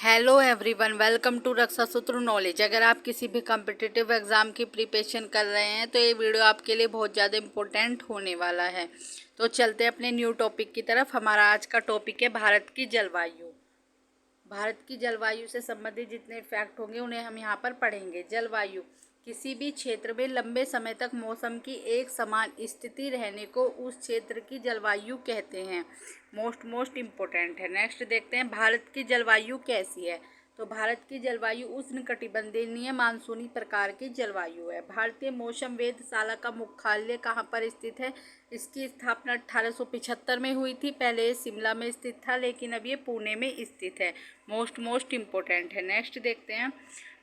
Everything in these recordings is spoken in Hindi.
हेलो एवरीवन, वेलकम टू रक्षा सूत्र नॉलेज। अगर आप किसी भी कम्पिटिटिव एग्ज़ाम की प्रिपरेशन कर रहे हैं तो ये वीडियो आपके लिए बहुत ज़्यादा इम्पोर्टेंट होने वाला है। तो चलते हैं अपने न्यू टॉपिक की तरफ। हमारा आज का टॉपिक है भारत की जलवायु। भारत की जलवायु से संबंधित जितने फैक्ट होंगे उन्हें हम यहाँ पर पढ़ेंगे। जलवायु किसी भी क्षेत्र में लंबे समय तक मौसम की एक समान स्थिति रहने को उस क्षेत्र की जलवायु कहते हैं। मोस्ट इम्पोर्टेंट है। नेक्स्ट देखते हैं भारत की जलवायु कैसी है। तो भारत की जलवायु उष्णकटिबंधीय मानसूनी प्रकार की जलवायु है। भारतीय मौसम वेधशाला का मुख्यालय कहाँ पर स्थित है? इसकी स्थापना 1875 में हुई थी। पहले ये शिमला में स्थित था, लेकिन अब ये पुणे में स्थित है। मोस्ट इम्पोर्टेंट है। नेक्स्ट देखते हैं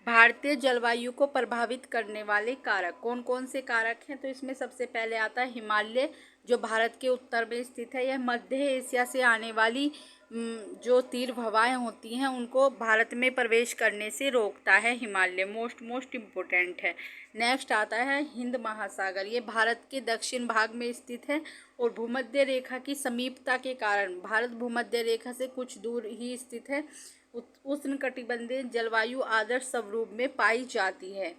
भारतीय जलवायु को प्रभावित करने वाले कारक कौन कौन से कारक हैं। तो इसमें सबसे पहले आता है हिमालय, जो भारत के उत्तर में स्थित है। यह मध्य एशिया से आने वाली जो तीव्र हवाएं होती हैं उनको भारत में प्रवेश करने से रोकता है हिमालय। मोस्ट इम्पोर्टेंट है। नेक्स्ट आता है हिंद महासागर। ये भारत के दक्षिण भाग में स्थित है और भूमध्य रेखा की समीपता के कारण भारत भूमध्य रेखा से कुछ दूर ही स्थित है। उष्णकटिबंधीय जलवायु आदर्श स्वरूप में पाई जाती है।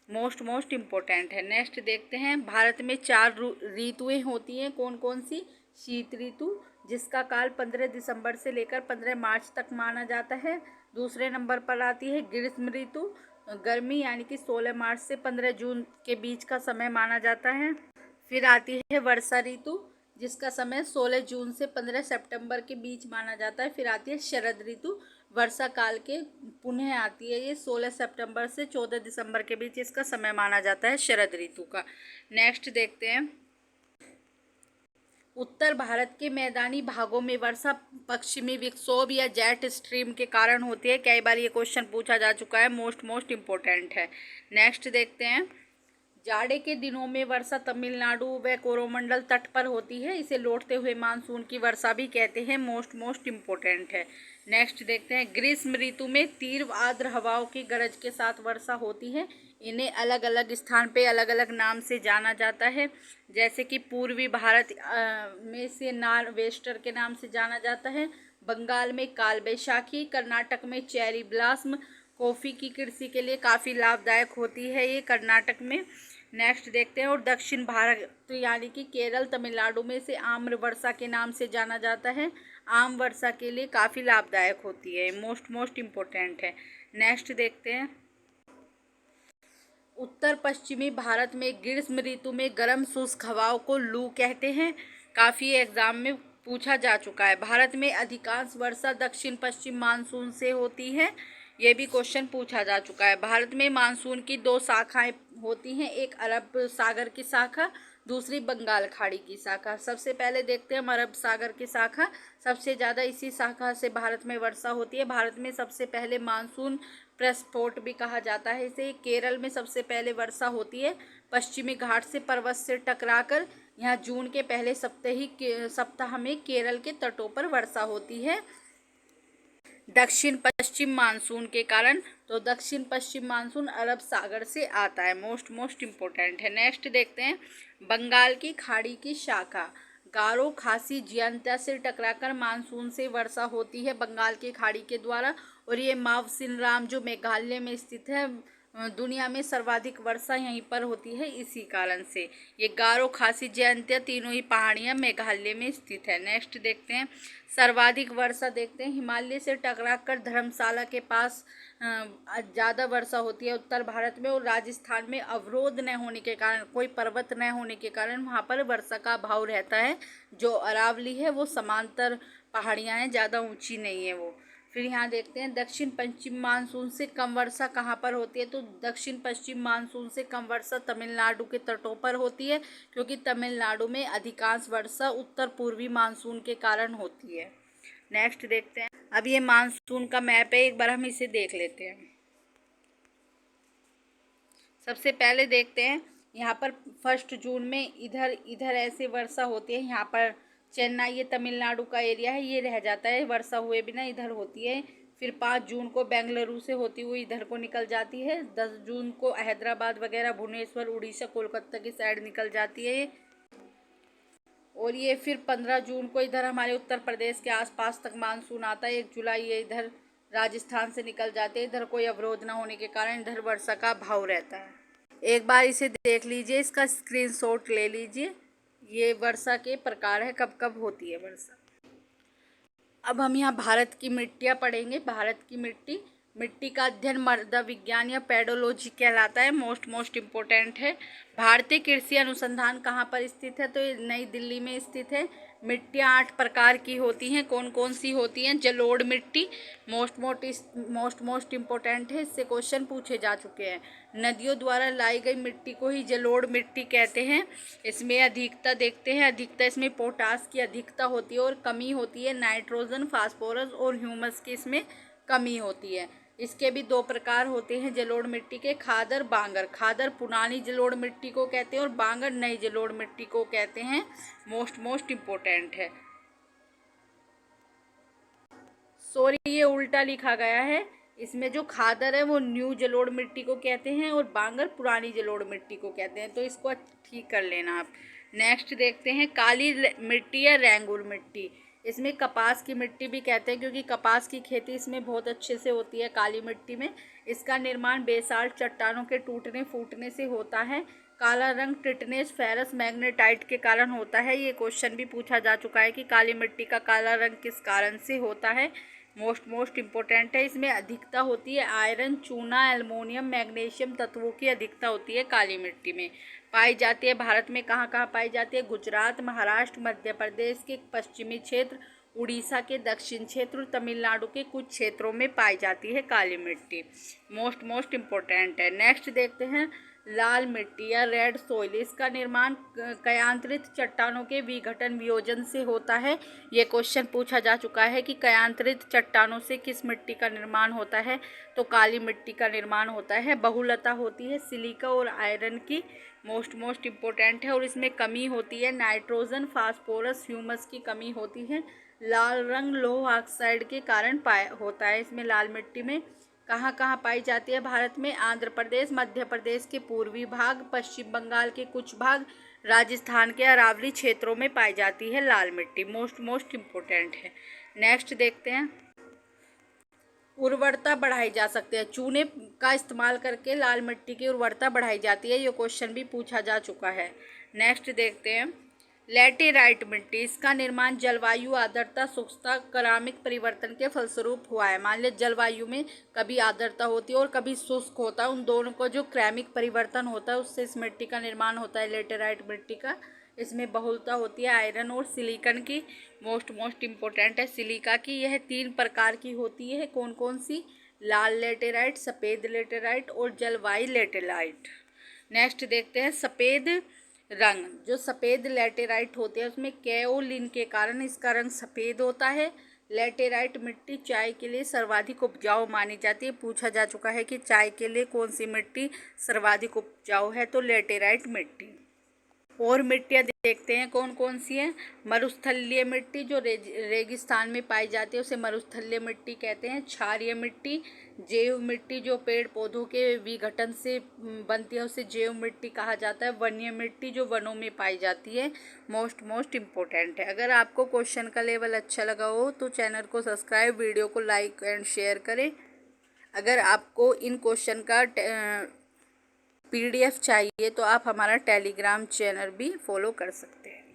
मोस्ट इम्पोर्टेंट है। नेक्स्ट देखते हैं भारत में 4 ऋतुएं होती हैं। कौन कौन सी? शीत ऋतु, जिसका काल 15 दिसंबर से लेकर 15 मार्च तक माना जाता है। दूसरे नंबर पर आती है ग्रीष्म ऋतु, गर्मी यानी कि 16 मार्च से 15 जून के बीच का समय माना जाता है। फिर आती है वर्षा ऋतु, जिसका समय 16 जून से 15 सितंबर के बीच माना जाता है। फिर आती है शरद ऋतु, वर्षा काल के पुनः आती है। ये 16 सितंबर से 14 दिसंबर के बीच इसका समय माना जाता है शरद ऋतु का। नेक्स्ट देखते हैं उत्तर भारत के मैदानी भागों में वर्षा पश्चिमी विक्षोभ या जेट स्ट्रीम के कारण होती है। कई बार ये क्वेश्चन पूछा जा चुका है। मोस्ट इम्पोर्टेंट है। नेक्स्ट देखते हैं जाड़े के दिनों में वर्षा तमिलनाडु व कोरोमंडल तट पर होती है। इसे लौटते हुए मानसून की वर्षा भी कहते हैं। मोस्ट इम्पोर्टेंट है। नेक्स्ट देखते हैं ग्रीष्म ऋतु में तीव्र आर्द्र हवाओं की गरज के साथ वर्षा होती है। इन्हें अलग अलग स्थान पे अलग अलग नाम से जाना जाता है, जैसे कि पूर्वी भारत में से नॉर्थ वेस्टर के नाम से जाना जाता है। बंगाल में काल बैशाखी, कर्नाटक में चेरी ब्लॉसम। कॉफ़ी की कृषि के लिए काफ़ी लाभदायक होती है ये कर्नाटक में। नेक्स्ट देखते हैं और दक्षिण भारत यानी कि केरल तमिलनाडु में से आम्र वर्षा के नाम से जाना जाता है। आम वर्षा के लिए काफ़ी लाभदायक होती है। मोस्ट इम्पोर्टेंट है। नेक्स्ट देखते हैं उत्तर पश्चिमी भारत में ग्रीष्म ऋतु में गर्म शुष्क हवाओं को लू कहते हैं। काफ़ी एग्जाम में पूछा जा चुका है। भारत में अधिकांश वर्षा दक्षिण पश्चिम मानसून से होती है। ये भी क्वेश्चन पूछा जा चुका है। भारत में मानसून की 2 शाखाएं होती हैं, एक अरब सागर की शाखा, दूसरी बंगाल खाड़ी की शाखा। सबसे पहले देखते हैं हम अरब सागर की शाखा। सबसे ज़्यादा इसी शाखा से भारत में वर्षा होती है। भारत में सबसे पहले मानसून प्रस्फोट भी कहा जाता है इसे। केरल में सबसे पहले वर्षा होती है पश्चिमी घाट से पर्वत से टकराकर। यहाँ जून के पहले सप्ताह में केरल के तटों पर वर्षा होती है दक्षिण पश्चिम मानसून के कारण। तो दक्षिण पश्चिम मानसून अरब सागर से आता है। मोस्ट इम्पोर्टेंट है। नेक्स्ट देखते हैं बंगाल की खाड़ी की शाखा। गारो खासी जियांत्या से टकराकर मानसून से वर्षा होती है बंगाल की खाड़ी के द्वारा। और ये मावसिनराम जो मेघालय में स्थित है, दुनिया में सर्वाधिक वर्षा यहीं पर होती है इसी कारण से। ये गारो खासी जयंतिया तीनों ही पहाड़ियाँ मेघालय में स्थित है। नेक्स्ट देखते हैं सर्वाधिक वर्षा देखते हैं हिमालय से टकराकर धर्मशाला के पास ज़्यादा वर्षा होती है उत्तर भारत में। और राजस्थान में अवरोध न होने के कारण, कोई पर्वत न होने के कारण वहाँ पर वर्षा का अभाव रहता है। जो अरावली है वो समांतर पहाड़ियाँ हैं, ज़्यादा ऊंची नहीं है वो। फिर यहाँ देखते हैं दक्षिण पश्चिम मानसून से कम वर्षा कहाँ पर होती है। तो दक्षिण पश्चिम मानसून से कम वर्षा तमिलनाडु के तटों पर होती है, क्योंकि तमिलनाडु में अधिकांश वर्षा उत्तर पूर्वी मानसून के कारण होती है। नेक्स्ट देखते हैं अब ये मानसून का मैप है, एक बार हम इसे देख लेते हैं। सबसे पहले देखते हैं यहाँ पर 1 जून में इधर ऐसे वर्षा होती है। यहाँ पर चेन्नई, ये तमिलनाडु का एरिया है, ये रह जाता है वर्षा हुए बिना, इधर होती है। फिर 5 जून को बेंगलुरु से होती हुई इधर को निकल जाती है। 10 जून को हैदराबाद वगैरह, भुवनेश्वर, उड़ीसा, कोलकाता की साइड निकल जाती है। और ये फिर 15 जून को इधर हमारे उत्तर प्रदेश के आसपास तक मानसून आता है। 1 जुलाई ये इधर राजस्थान से निकल जाते हैं। इधर कोई अवरोध ना होने के कारण इधर वर्षा का अभाव रहता है। एक बार इसे देख लीजिए, इसका स्क्रीनशॉट ले लीजिए। ये वर्षा के प्रकार है, कब कब होती है वर्षा। अब हम यहाँ भारत की मिट्टियाँ पढ़ेंगे। भारत की मिट्टी, मिट्टी का अध्ययन मृदा विज्ञान या पेडोलॉजी कहलाता है। मोस्ट इम्पोर्टेंट है। भारतीय कृषि अनुसंधान कहाँ पर स्थित है? तो ये नई दिल्ली में स्थित है। मिट्टियाँ 8 प्रकार की होती हैं। कौन कौन सी होती हैं? जलोढ़ मिट्टी मोस्ट इम्पोर्टेंट है, इससे क्वेश्चन पूछे जा चुके हैं। नदियों द्वारा लाई गई मिट्टी को ही जलोढ़ मिट्टी कहते हैं। इसमें अधिकता देखते हैं। अधिकता इसमें पोटास की अधिकता होती है और कमी होती है नाइट्रोजन, फास्फोरस और ह्यूमस की इसमें कमी होती है। इसके भी 2 प्रकार होते हैं जलोढ़ मिट्टी के, खादर बांगर। खादर पुरानी जलोढ़ मिट्टी को कहते हैं और बांगर नई जलोढ़ मिट्टी को कहते हैं। मोस्ट इम्पोर्टेंट है। सॉरी, ये उल्टा लिखा गया है। इसमें जो खादर है वो न्यू जलोढ़ मिट्टी को कहते हैं और बांगर पुरानी जलोढ़ मिट्टी को कहते हैं, तो इसको ठीक कर लेना आप। नेक्स्ट देखते हैं काली मिट्टी या रेंगुर मिट्टी। इसमें कपास की मिट्टी भी कहते हैं क्योंकि कपास की खेती इसमें बहुत अच्छे से होती है काली मिट्टी में। इसका निर्माण बेसाल्ट चट्टानों के टूटने फूटने से होता है। काला रंग टिटनेस फेरस मैग्नेटाइट के कारण होता है। ये क्वेश्चन भी पूछा जा चुका है कि काली मिट्टी का काला रंग किस कारण से होता है। मोस्ट इम्पोर्टेंट है। इसमें अधिकता होती है आयरन, चूना, एल्युमिनियम, मैग्नीशियम तत्वों की अधिकता होती है काली मिट्टी में। पाई जाती है भारत में कहाँ कहाँ पाई जाती है? गुजरात, महाराष्ट्र, मध्य प्रदेश के पश्चिमी क्षेत्र, उड़ीसा के दक्षिण क्षेत्र और तमिलनाडु के कुछ क्षेत्रों में पाई जाती है काली मिट्टी। मोस्ट इम्पोर्टेंट है। नेक्स्ट देखते हैं लाल मिट्टी या रेड सोइल। इसका निर्माण कयांतरित चट्टानों के विघटन वियोजन से होता है। ये क्वेश्चन पूछा जा चुका है कि कयांतरित चट्टानों से किस मिट्टी का निर्माण होता है? तो काली मिट्टी का निर्माण होता है। बहुलता होती है सिलिका और आयरन की। मोस्ट इम्पोर्टेंट है। और इसमें कमी होती है नाइट्रोजन, फास्फोरस, ह्यूमस की कमी होती है। लाल रंग लौह ऑक्साइड के कारण होता है। इसमें लाल मिट्टी में कहाँ कहाँ पाई जाती है भारत में? आंध्र प्रदेश, मध्य प्रदेश के पूर्वी भाग, पश्चिम बंगाल के कुछ भाग, राजस्थान के अरावली क्षेत्रों में पाई जाती है लाल मिट्टी। मोस्ट इम्पोर्टेंट है। नेक्स्ट देखते हैं उर्वरता बढ़ाई जा सकती है। चूने का इस्तेमाल करके लाल मिट्टी की उर्वरता बढ़ाई जाती है। ये क्वेश्चन भी पूछा जा चुका है। नेक्स्ट देखते हैं लैटेराइट मिट्टी। इसका निर्माण जलवायु आर्द्रता, शुष्कता, क्रमिक परिवर्तन के फलस्वरूप हुआ है। मान लीजिए जलवायु में कभी आर्द्रता होती है और कभी शुष्क होता है, उन दोनों को जो क्रमिक परिवर्तन होता है उससे इस मिट्टी का निर्माण होता है लैटेराइट मिट्टी का। इसमें बहुलता होती है आयरन और सिलिकन की। मोस्ट इम्पोर्टेंट है सिलिका की। यह 3 प्रकार की होती है। कौन कौन सी? लाल लेटेराइट, सफ़ेद लेटेराइट और जलवायु लेटेराइट। नेक्स्ट देखते हैं सफ़ेद रंग। जो सफ़ेद लेटेराइट होते हैं उसमें केओलिन के कारण इसका रंग सफ़ेद होता है। लेटेराइट मिट्टी चाय के लिए सर्वाधिक उपजाऊ मानी जाती है। पूछा जा चुका है कि चाय के लिए कौन सी मिट्टी सर्वाधिक उपजाऊ है? तो लेटेराइट मिट्टी। और मिट्टियाँ देखते हैं कौन कौन सी हैं। मरुस्थलीय मिट्टी जो रेगिस्तान में पाई जाती है उसे मरुस्थलीय मिट्टी कहते हैं। क्षारीय मिट्टी, जैव मिट्टी जो पेड़ पौधों के विघटन से बनती है उसे जैव मिट्टी कहा जाता है। वन्य मिट्टी जो वनों में पाई जाती है। मोस्ट इम्पोर्टेंट है। अगर आपको क्वेश्चन का लेवल अच्छा लगा हो तो चैनल को सब्सक्राइब, वीडियो को लाइक एंड शेयर करें। अगर आपको इन क्वेश्चन का PDF चाहिए तो आप हमारा टेलीग्राम चैनल भी फॉलो कर सकते हैं।